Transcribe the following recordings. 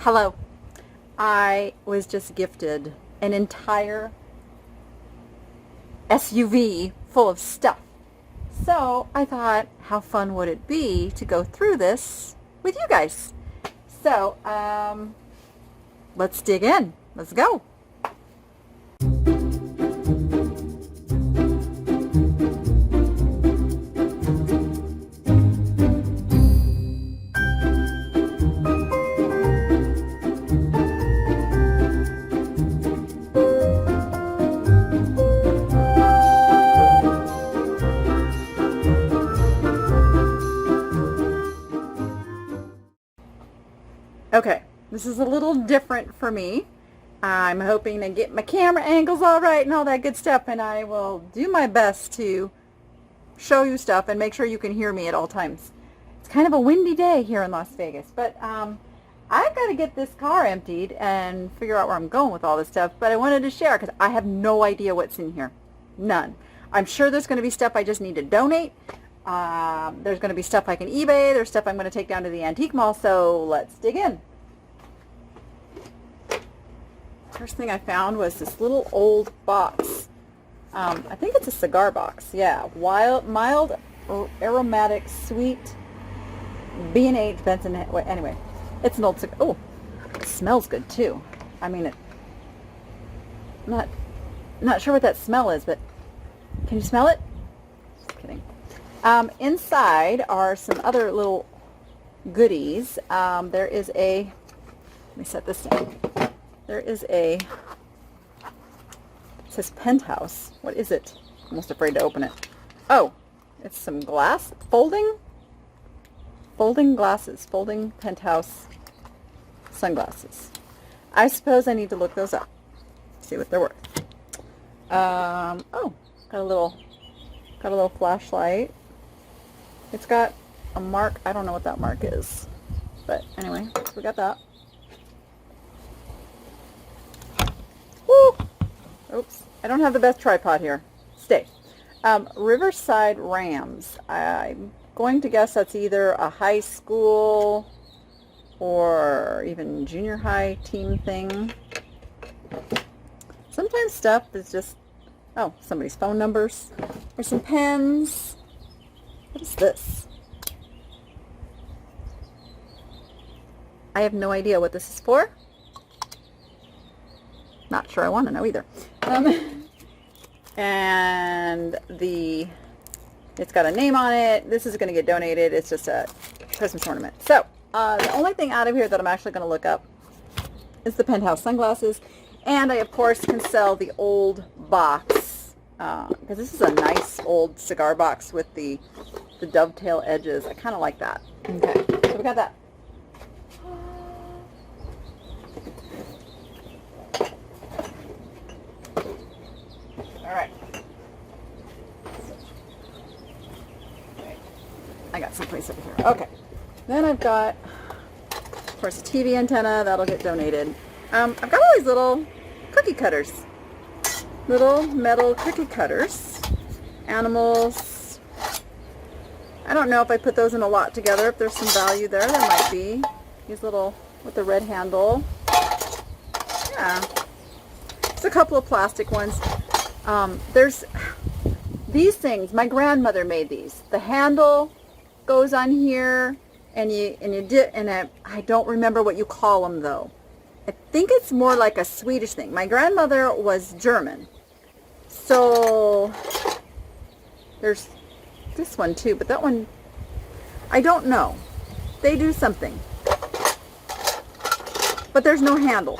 Hello. I was just gifted an entire SUV full of stuff. So I thought, how fun would it be to go through this with you guys? So, let's dig in. Let's go. Okay, this is a little different for me. I'm hoping to get my camera angles all right and all that good stuff, and I will do my best to show you stuff and make sure you can hear me at all times. It's kind of a windy day here in Las Vegas, but I've got to get this car emptied and figure out where I'm going with all this stuff, but I wanted to share because I have no idea what's in here. None. I'm sure there's going to be stuff I just need to donate. There's going to be stuff I can eBay. There's stuff I'm going to take down to the antique mall, so let's dig in. First thing I found was this little old box. I think it's a cigar box. Yeah, mild aromatic sweet B&H Benson. Anyway, it's an old cigar. Oh, it smells good too. I mean, not sure what that smell is, but can you smell it? Just kidding. Inside are some other little goodies. There is a, let me set this down. There is it says penthouse. What is it? I'm almost afraid to open it. Oh, it's some glass, folding glasses, folding penthouse sunglasses. I suppose I need to look those up, see what they're worth. Oh, got a little flashlight. It's got a mark. I don't know what that mark is, but anyway, we got that. Woo! Oops, I don't have the best tripod here. Stay. Riverside Rams. I'm going to guess that's either a high school or even junior high team thing. Sometimes stuff is just, oh, somebody's phone numbers. There's some pens. What is this? I have no idea what this is for. Not sure I want to know either. And it's got a name on it. This is going to get donated. It's just a Christmas ornament. So the only thing out of here that I'm actually going to look up is the penthouse sunglasses. And I, of course, can sell the old box because this is a nice old cigar box with the dovetail edges. I kind of like that. Okay, so we got that. All right. I got someplace over here. Okay. Then I've got, of course, a TV antenna. That'll get donated. I've got all these little cookie cutters. Little metal cookie cutters. Animals. I don't know if I put those in a lot together. If there's some value there, there might be. These little, with the red handle. Yeah. Just a couple of plastic ones. There's these things. My grandmother made these. The handle goes on here, and I don't remember what you call them though. I think it's more like a Swedish thing. My grandmother was German, so there's this one too. But that one, I don't know. They do something, but there's no handle.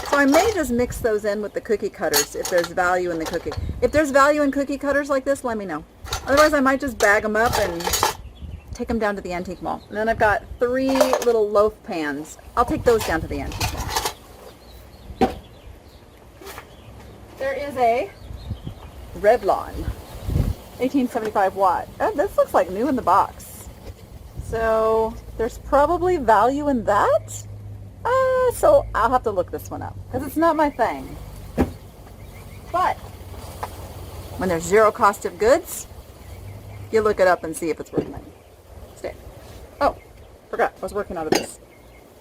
So I may just mix those in with the cookie cutters if there's value in the cookie. If there's value in cookie cutters like this, let me know. Otherwise, I might just bag them up and take them down to the antique mall. And then I've got 3 little loaf pans. I'll take those down to the antique mall. There is a Revlon 1875 watt. Oh, this looks like new in the box. So there's probably value in that. So I'll have to look this one up because it's not my thing. But when there's zero cost of goods, you look it up and see if it's worth money. Stay. Oh, forgot. I was working out of this.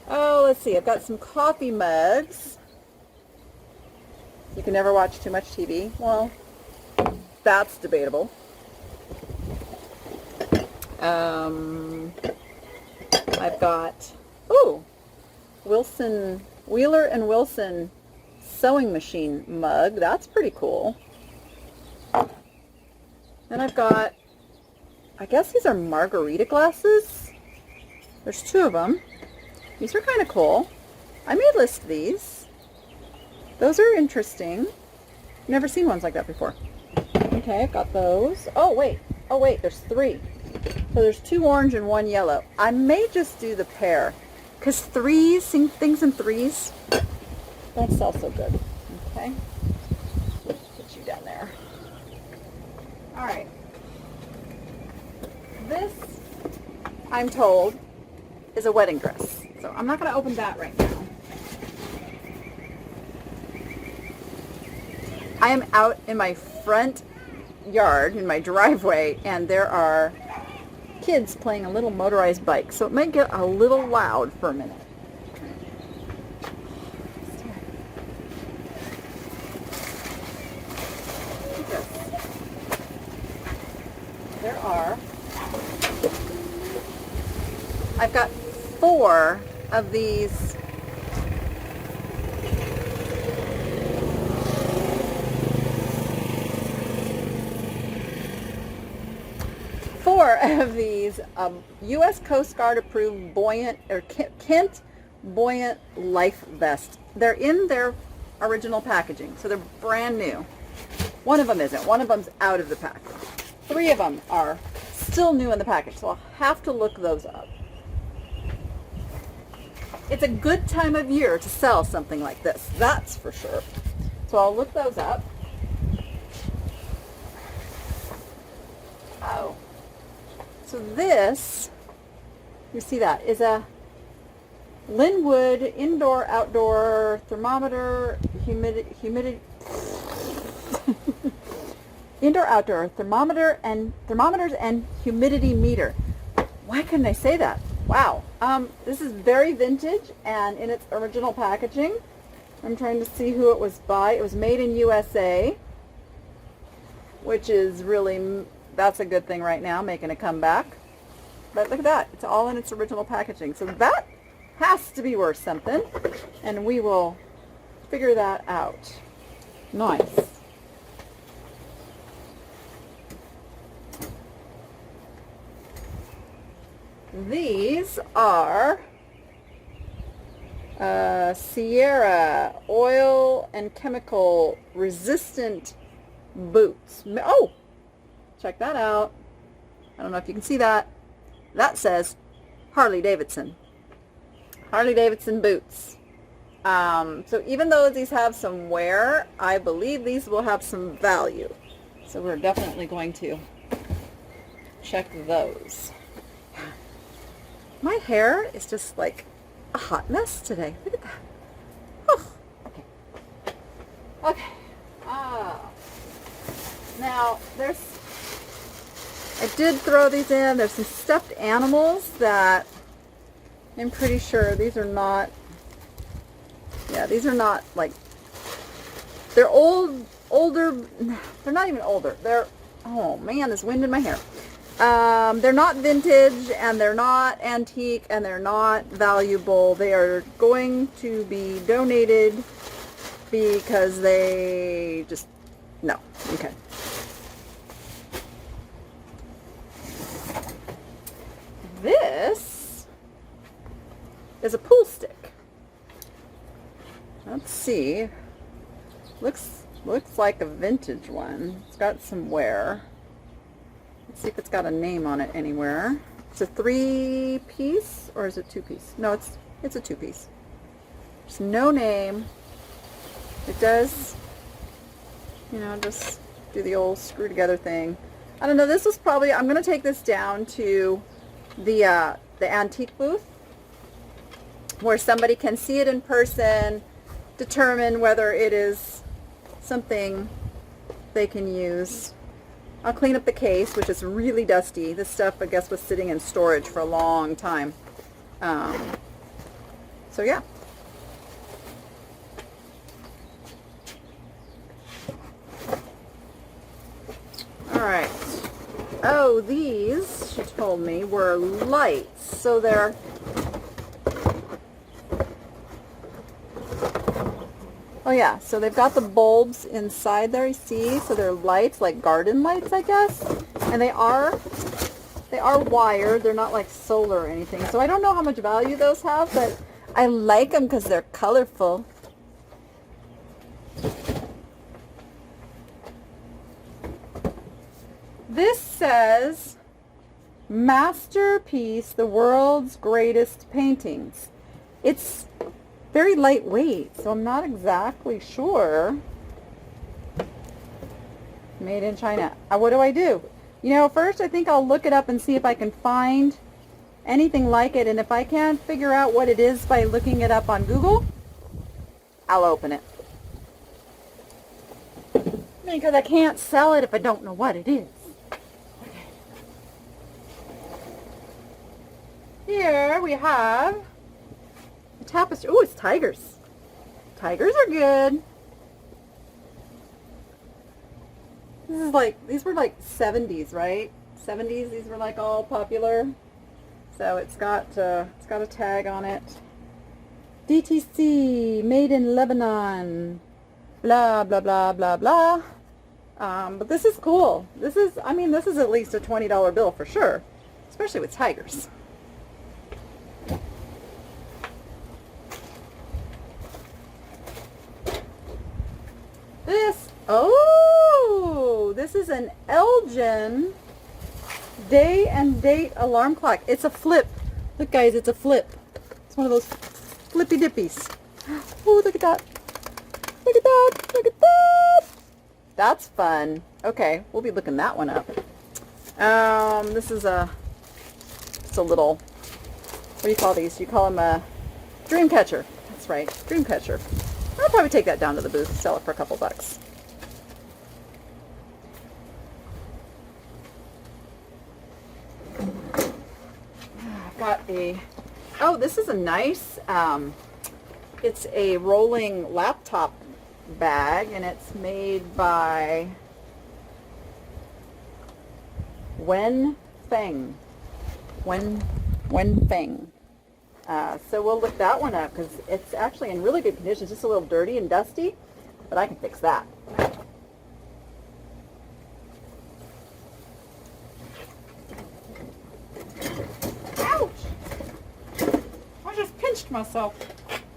Oh, let's see. I've got some coffee mugs. You can never watch too much TV. Well, that's debatable. I've got, ooh, Wheeler and Wilson sewing machine mug. That's pretty cool. Then I've got, I guess these are margarita glasses. There's 2 of them. These are kind of cool. I may list these. Those are interesting. Never seen ones like that before. Okay, I've got those. Oh wait, there's 3. So there's 2 orange and 1 yellow. I may just do the pair, because things in threes don't sell so good. Okay, put you down there. All right. This, I'm told, is a wedding dress. So I'm not going to open that right now. I am out in my front yard, in my driveway, and there are kids playing a little motorized bike, so it might get a little loud for a minute. There are, I've got 4 of these U.S. Coast Guard approved Kent buoyant life vest. They're in their original packaging, so they're brand new. One of them isn't. One of them's out of the package. 3 of them are still new in the package, so I'll have to look those up. It's a good time of year to sell something like this, that's for sure. So I'll look those up. Oh. So this, you see that, is a Linwood indoor-outdoor thermometer, humidity, indoor-outdoor thermometers and humidity meter. Why couldn't I say that? Wow. This is very vintage and in its original packaging. I'm trying to see who it was by. It was made in USA, which is really, that's a good thing right now, making a comeback. But look at that. It's all in its original packaging. So that has to be worth something, and we will figure that out. Nice. These are Sierra oil and chemical resistant boots. Oh, check that out. I don't know if you can see that. That says Harley Davidson. Harley Davidson boots. So even though these have some wear, I believe these will have some value. So we're definitely going to check those. My hair is just like a hot mess today. Look at that. Oh, okay. Okay. Now, I did throw these in. There's some stuffed animals that I'm pretty sure these are not, these are not like, they're older, they're not even older. They're, oh man, there's wind in my hair. They're not vintage, and they're not antique, and they're not valuable. They are going to be donated because they just, no. Okay. This is a pool stick. Let's see. Looks like a vintage one. It's got some wear. Let's see if it's got a name on it anywhere. It's a 3-piece, or is it 2-piece? No, it's a 2-piece. There's no name. It does, just do the old screw together thing. I don't know. This was probably, I'm going to take this down to the antique booth where somebody can see it in person, determine whether it is something they can use. I'll clean up the case, which is really dusty. This stuff, I guess, was sitting in storage for a long time. So yeah. Alright. Oh, these, she told me, were lights. So they're... Oh yeah, so they've got the bulbs inside there, you see? So they're lights, like garden lights, I guess. And they are wired. They're not like solar or anything. So I don't know how much value those have, but I like them because they're colorful. This says, Masterpiece, the world's greatest paintings. It's very lightweight, so I'm not exactly sure. Made in China. What do I do? You know, first I think I'll look it up and see if I can find anything like it, and if I can't figure out what it is by looking it up on Google, I'll open it. Because I can't sell it if I don't know what it is. Okay. Here we have a tapestry. Oh, it's tigers. Tigers are good. This is like, these were like 70s, right? 70s, these were like all popular. So it's got a tag on it. DTC, made in Lebanon. Blah, blah, blah, blah, blah. But this is cool. This is, I mean, this is at least a $20 bill for sure. Especially with tigers. This is an Elgin day and date alarm clock. It's a flip. Look guys, it's a flip. It's one of those flippy dippies. Oh, look at that. Look at that. Look at that. That's fun. Okay, we'll be looking that one up. This is it's a little, what do you call these? You call them a dream catcher. That's right, dream catcher. I'll probably take that down to the booth, sell it for a couple bucks. I've got oh, this is a nice, it's a rolling laptop bag, and it's made by Wen Feng. Wen Feng. So we'll look that one up because it's actually in really good condition. It's just a little dirty and dusty, but I can fix that. Ouch! I just pinched myself.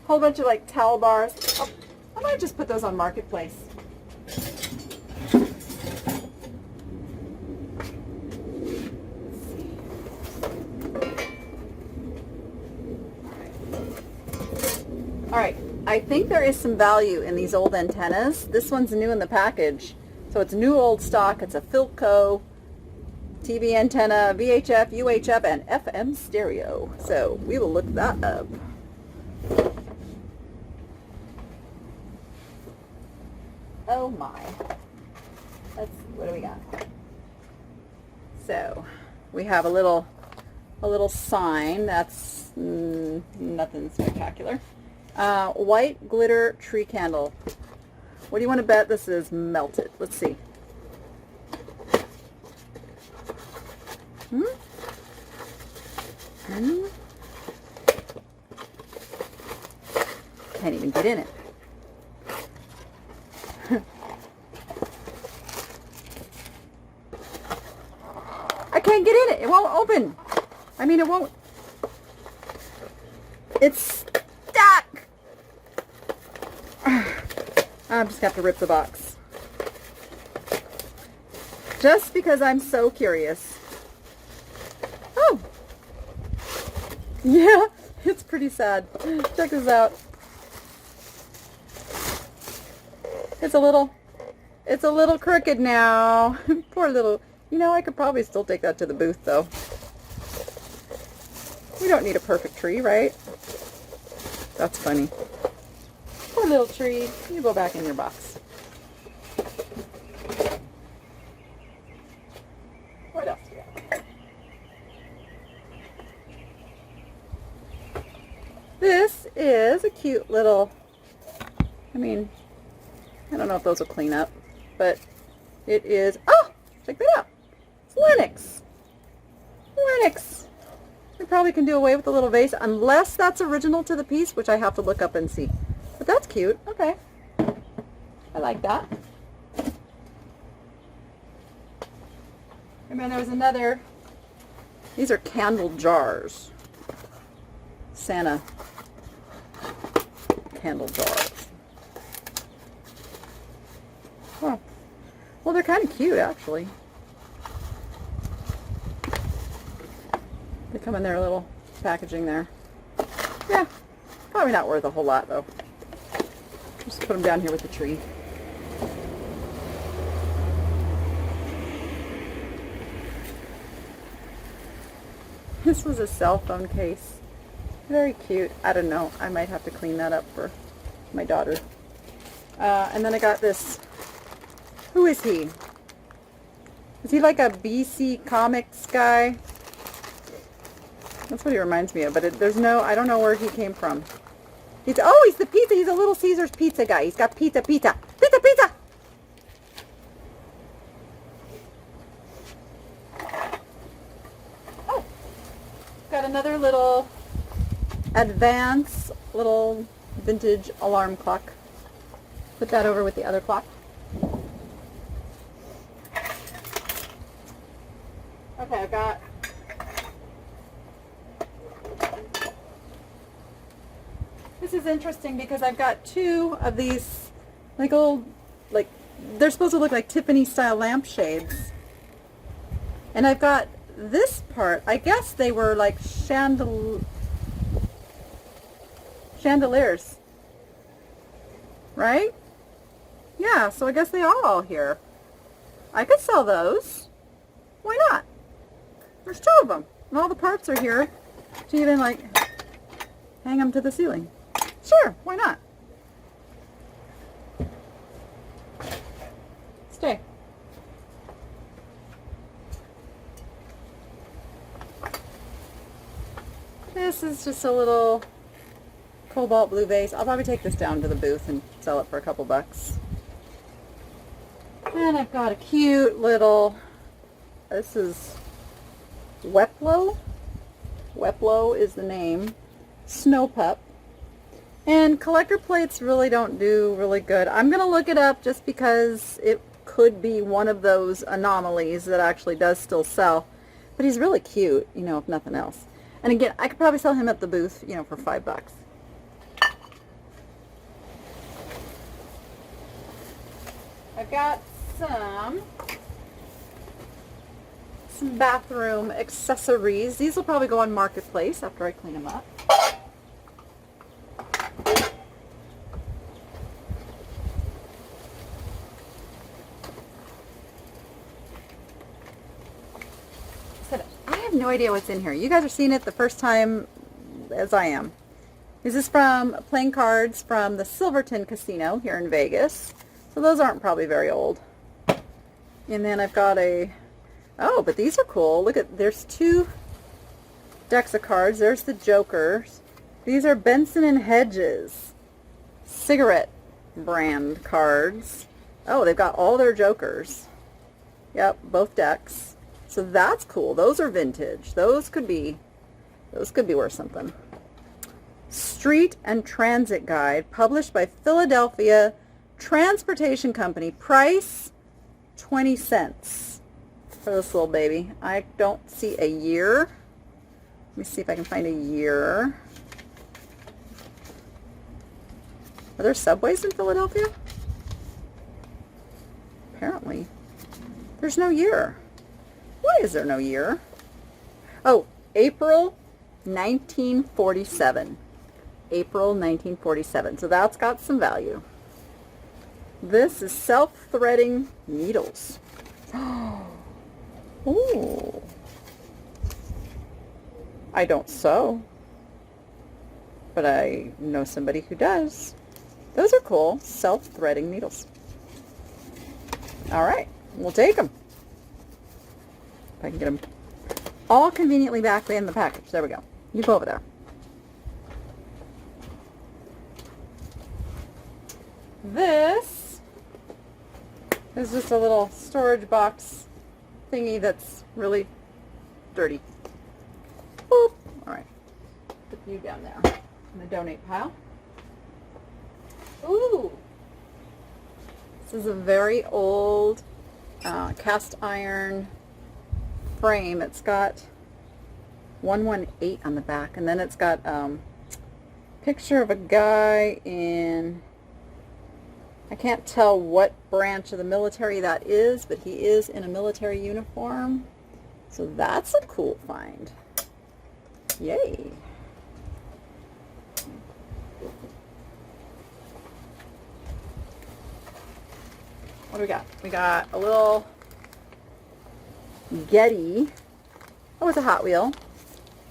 Whole bunch of like towel bars. Oh, I might just put those on Marketplace. All right, I think there is some value in these old antennas. This one's new in the package. So it's new old stock. It's a Philco TV antenna, VHF, UHF, and FM stereo. So we will look that up. Oh my. What do we got? So we have a little sign. That's nothing spectacular. White glitter tree candle. What do you want to bet this is melted? Let's see. Can't even get in it. I can't get in it. It won't open. I mean, it won't. It's stuck. I'm just going to have to rip the box. Just because I'm so curious. Oh. Yeah, it's pretty sad. Check this out. It's a little crooked now. Poor little, you know, I could probably still take that to the booth though. We don't need a perfect tree, right? That's funny. Poor little tree. You go back in your box. What else do we have? This is a cute little, I mean, I don't know if those will clean up, but it is, oh, check that out. It's Linux. Linux. We probably can do away with the little vase unless that's original to the piece, which I have to look up and see. But that's cute. Okay. I like that. And then there was another, these are candle jars. Santa candle jars. Huh. Well, they're kind of cute, actually. They come in their little packaging there. Yeah, probably not worth a whole lot, though. Just put them down here with the tree. This was a cell phone case. Very cute. I don't know. I might have to clean that up for my daughter. And then I got this. Who is he? Is he like a BC Comics guy? That's what he reminds me of. But there's no, I don't know where he came from. He's the pizza. He's a Little Caesars pizza guy. He's got pizza. Pizza. Oh. Got another little Advance little vintage alarm clock. Put that over with the other clock. Okay, I've got this is interesting because I've got two of these like old, like they're supposed to look like Tiffany style lampshades. And I've got this part, I guess they were like chandeliers, right? Yeah, so I guess they are all here. I could sell those. Why not? There's two of them. And all the parts are here to even like hang them to the ceiling. Sure, why not? Stay. This is just a little cobalt blue vase. I'll probably take this down to the booth and sell it for a couple bucks. And I've got a cute little, this is Weplo. Weplo is the name. Snow pup. And collector plates really don't do really good. I'm going to look it up just because it could be one of those anomalies that actually does still sell. But he's really cute, you know, if nothing else. And again, I could probably sell him at the booth, you know, for $5. I've got some bathroom accessories. These will probably go on Marketplace after I clean them up. I have no idea what's in here. You guys are seeing it the first time as I am. This is from playing cards from the Silverton Casino here in Vegas. So those aren't probably very old. And then I've got a, oh, but these are cool. Look at, there's two decks of cards. There's the Jokers. These are Benson and Hedges cigarette brand cards. Oh, they've got all their Jokers. Yep, both decks. So that's cool. Those are vintage. Those could be worth something. Street and Transit Guide, published by Philadelphia Transportation Company. Price 20 cents for this little baby. I don't see a year. Let me see if I can find a year. Are there subways in Philadelphia? Apparently. There's no year. Why is there no year? Oh, April 1947. April 1947. So that's got some value. This is self-threading needles. Ooh. I don't sew, but I know somebody who does. Those are cool. Self-threading needles. All right, we'll take them. If I can get them all conveniently back in the package. There we go. You go over there. This is just a little storage box thingy that's really dirty. Boop. All right, put you down there in the donate pile. Ooh, this is a very old cast iron frame. It's got 118 on the back, and then it's got picture of a guy in, I can't tell what branch of the military that is, but he is in a military uniform. So that's a cool find. Yay. What do we got? We got a little Getty. Oh, it's a Hot Wheel.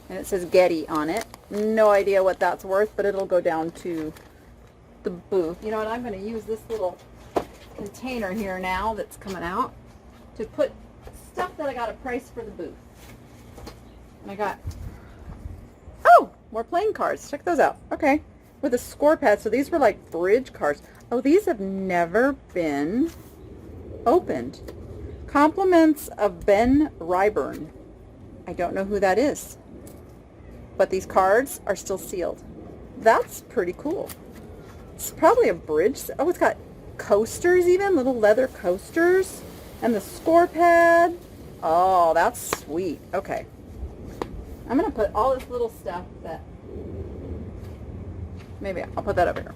And it says Getty on it. No idea what that's worth, but it'll go down to the booth. You know what? I'm going to use this little container here now that's coming out to put stuff that I got a price for the booth. And I got, oh, more playing cards. Check those out. Okay. With a score pad. So these were like bridge cards. Oh, these have never been opened. Compliments of Ben Ryburn. I don't know who that is, but these cards are still sealed. That's pretty cool. It's probably a bridge. Oh, it's got coasters even, little leather coasters, and the score pad. Oh, that's sweet. Okay. I'm going to put all this little stuff that, maybe I'll put that over here.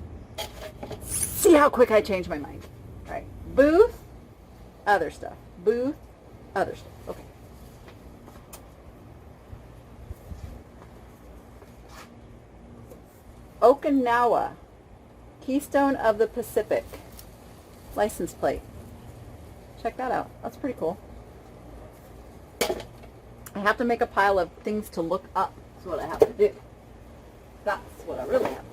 See how quick I change my mind. All right. Booth, other stuff. Booth, other stuff. Okay. Okinawa, Keystone of the Pacific, license plate. Check that out. That's pretty cool. I have to make a pile of things to look up. That's what I have to do. That's what I really have to do.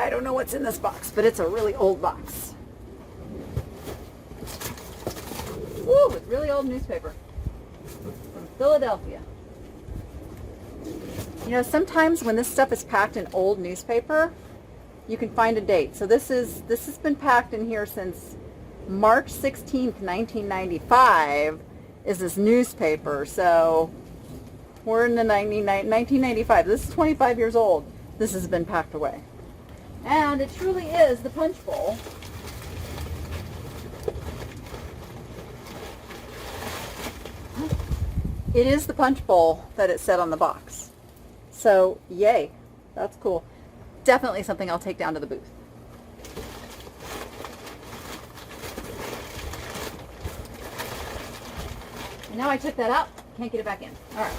I don't know what's in this box, but it's a really old box. Woo, with really old newspaper from Philadelphia. You know, sometimes when this stuff is packed in old newspaper, you can find a date. So this has been packed in here since March 16th, 1995 is this newspaper. So we're in the 1995. This is 25 years old. This has been packed away. And it truly is the punch bowl. It is the punch bowl that it said on the box. So, yay. That's cool. Definitely something I'll take down to the booth. And now I took that out. Can't get it back in. All right.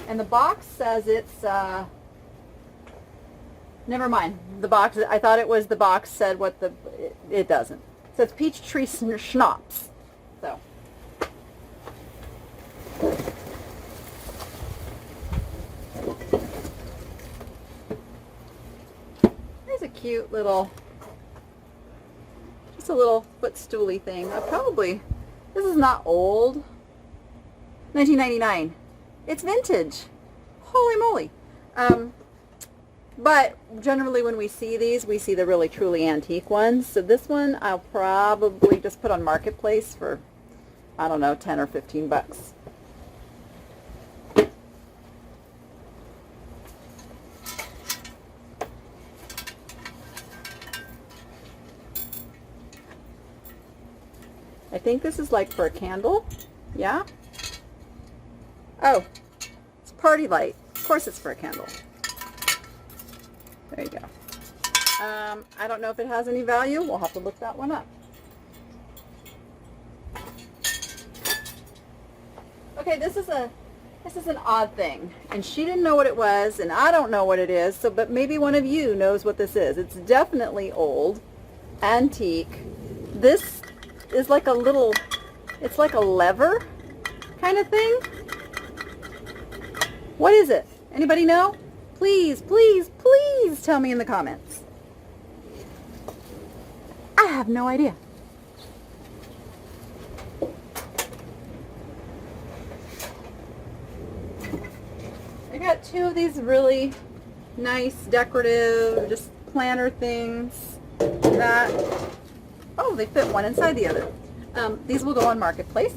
And the box says it's, never mind. The box, I thought it was the box said what it doesn't. So it's Peachtree Schnapps. So. There's a cute little, just a little footstooly thing. This is not old. 1999. It's vintage. Holy moly. But generally when we see these, we see the really truly antique ones. So this one I'll probably just put on Marketplace for, I don't know, 10 or 15 bucks. I think this is like for a candle. Yeah? Oh, it's party light. Of course it's for a candle. There you go. I don't know if it has any value. We'll have to look that one up. Okay, this is an odd thing, and she didn't know what it was, and I don't know what it is. So, but maybe one of you knows what this is. It's definitely old, antique. This is like a little. It's like a lever kind of thing. What is it? Anybody know? Please, please, please tell me in the comments. I have no idea. I got two of these really nice decorative just planner things that, oh, they fit one inside the other. These will go on Marketplace.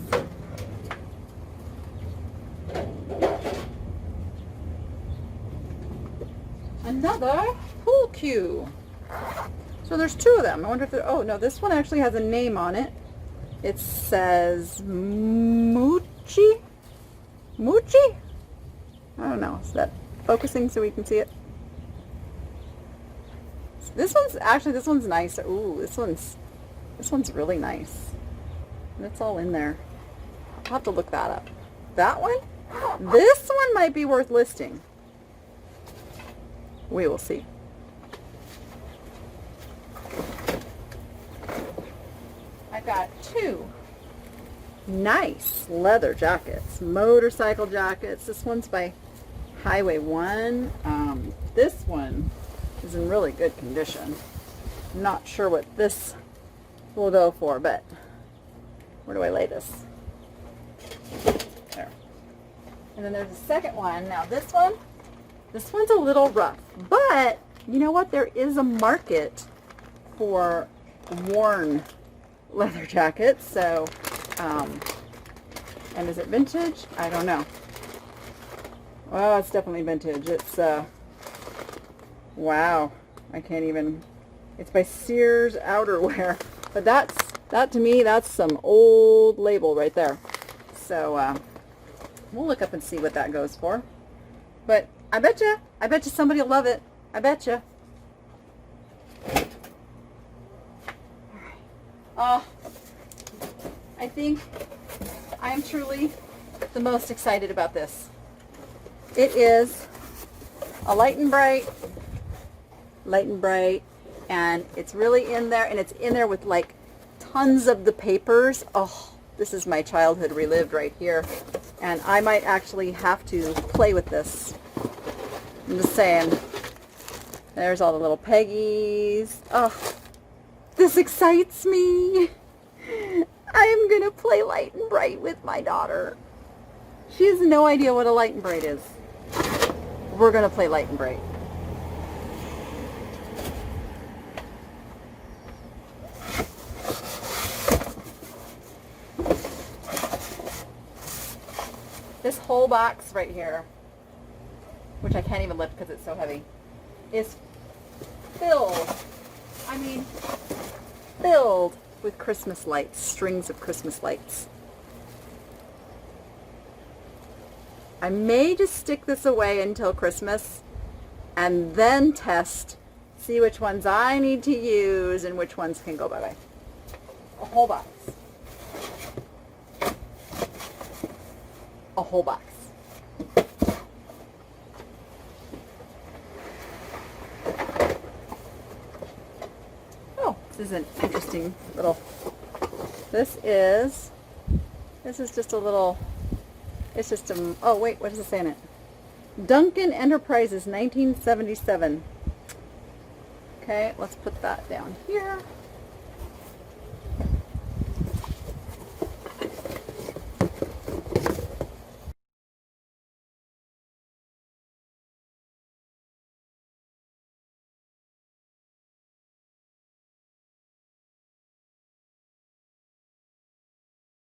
Another pool cue. So there's two of them. I wonder if they're, oh no, this one actually has a name on it. It says Moochie? Moochie? I don't know. Is that focusing so we can see it? This one's nice. Ooh, this one's really nice. And it's all in there. I'll have to look that up. That one? This one might be worth listing. We will see. I've got two nice leather jackets, motorcycle jackets. This one's by Highway 1. This one is in really good condition. I'm not sure what this will go for, but where do I lay this? There. And then there's a second one. Now this one's a little rough, but you know what? There is a market for worn leather jackets. So, and is it vintage? I don't know. Well, it's definitely vintage. It's, wow. I can't even, it's by Sears Outerwear. But that to me, that's some old label right there. So, we'll look up and see what that goes for. But I bet you somebody will love it. I bet you. Oh, I think I am truly the most excited about this. It is a Light and Bright, and it's really in there, and it's in there with like tons of the papers. Oh, this is my childhood relived right here, and I might actually have to play with this. I'm just saying. There's all the little Peggies. Oh, this excites me. I am going to play Light and Bright with my daughter. She has no idea what a Light and Bright is. We're going to play Light and Bright. This whole box right here, which I can't even lift because it's so heavy, is filled, I mean, filled with Christmas lights, strings of Christmas lights. I may just stick this away until Christmas and then test, see which ones I need to use and which ones can go bye-bye. A whole box. A whole box. Oh, this is an interesting little, this is just a little, it's just a, oh wait, what does it say in it? Duncan Enterprises, 1977. Okay, let's put that down here.